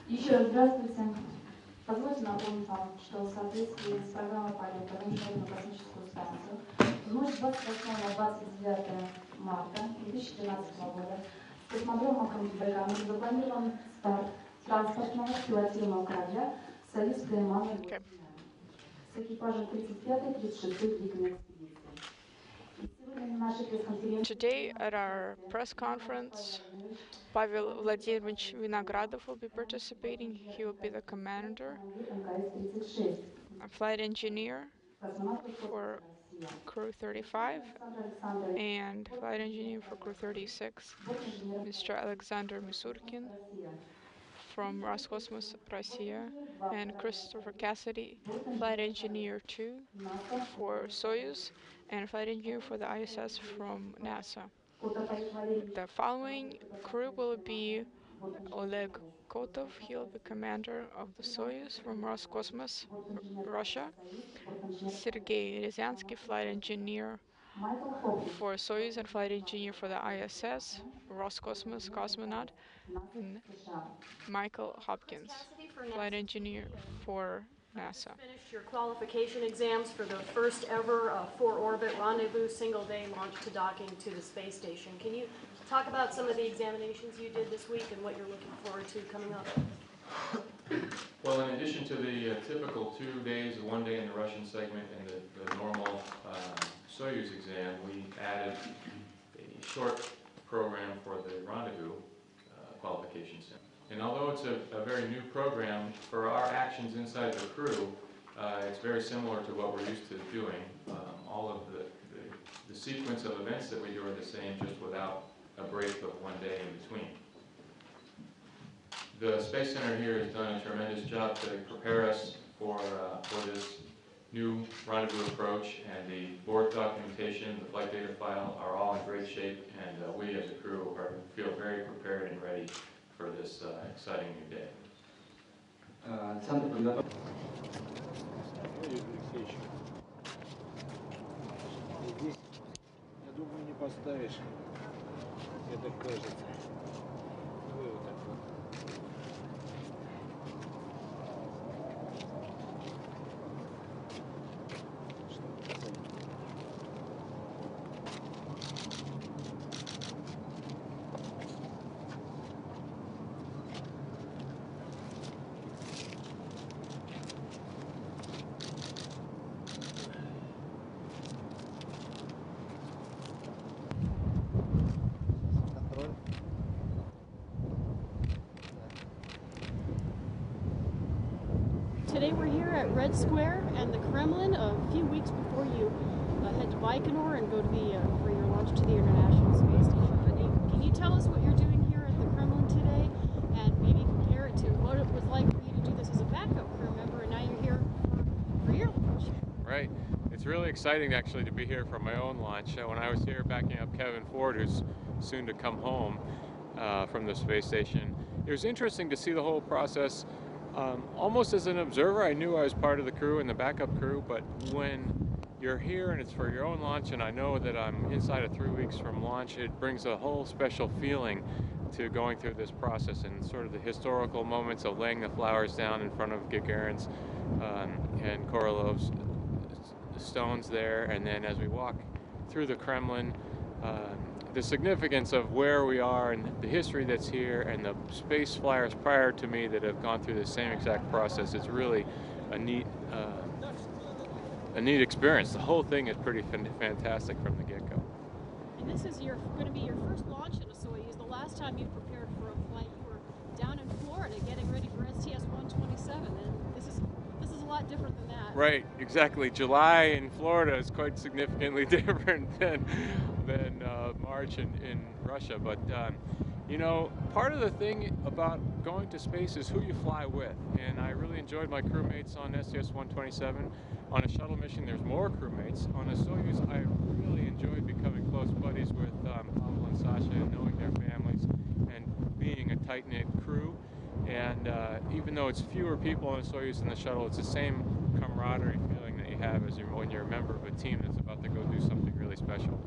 Еще раз здравствуйте. Позвольте напомнить вам, что в соответствии с программой полета на Международную космическую станцию в ночь 28 на 29 марта 2013 года с космодрома Байконур запланирован старт транспортного пилотируемого корабля «Союз Прelaunch» с экипажем 35-й и 36-й длительной экспедиции. Today at our press conference, Pavel Vladimirovich Vinogradov will be participating. He will be the commander, a flight engineer for Crew 35 and flight engineer for Crew 36, Mr. Alexander Misurkin from Roscosmos Russia, and Christopher Cassidy, flight engineer 2 for Soyuz, and flight engineer for the ISS from NASA. The following crew will be Oleg Kotov, he'll be commander of the Soyuz from Roscosmos, Russia. Sergei Ryazansky, flight engineer for Soyuz and flight engineer for the ISS, Roscosmos cosmonaut, and Michael Hopkins, flight engineer for NASA. Finished your qualification exams for the first ever 4-orbit rendezvous single-day launch to docking to the space station. Can you talk about some of the examinations you did this week and what you're looking forward to coming up? Well, in addition to the typical 2 days, 1 day in the Russian segment and the normal Soyuz exam, we added a short program for the rendezvous qualification center. And although it's a very new program, for our actions inside the crew, it's very similar to what we're used to doing. All of the sequence of events that we do are the same, just without a break of 1 day in between. The Space Center here has done a tremendous job to prepare us for this new rendezvous approach, and the board documentation, the flight data file are all in great shape, and we as a crew feel very prepared and ready for this exciting new day. Здесь, я думаю, не поставишь, мне так кажется. Давай вот так вот. Today we're here at Red Square and the Kremlin a few weeks before you head to Baikonur and go to for your launch to the International Space Station. Can you tell us what you're doing here at the Kremlin today and maybe compare it to what it was like for you to do this as a backup crew member and now you're here for your launch? Right. It's really exciting actually to be here for my own launch. When I was here backing up Kevin Ford, who's soon to come home from the space station, it was interesting to see the whole process. Almost as an observer, I knew I was part of the crew and the backup crew, but when you're here and it's for your own launch and I know that I'm inside of 3 weeks from launch, it brings a whole special feeling to going through this process and sort of the historical moments of laying the flowers down in front of Gagarin's and Korolov's stones there, and then as we walk through the Kremlin, the significance of where we are and the history that's here and the space flyers prior to me that have gone through the same exact process. It's really a neat experience. The whole thing is pretty fantastic from the get-go. And this is going to be your first launch in a Soyuz. The last time you prepared for a flight, you were down in Florida getting ready for STS-127, and this is a lot different than that. Right, exactly. July in Florida is quite significantly different than March in Russia, but you know, part of the thing about going to space is who you fly with, and I really enjoyed my crewmates on STS-127. On a shuttle mission, there's more crewmates. On a Soyuz, I really enjoyed becoming close buddies with Pavel and Sasha and knowing their families and being a tight-knit crew. And even though it's fewer people on a Soyuz than the shuttle, it's the same camaraderie feeling that you have when you're a member of a team that's about to go do something really special.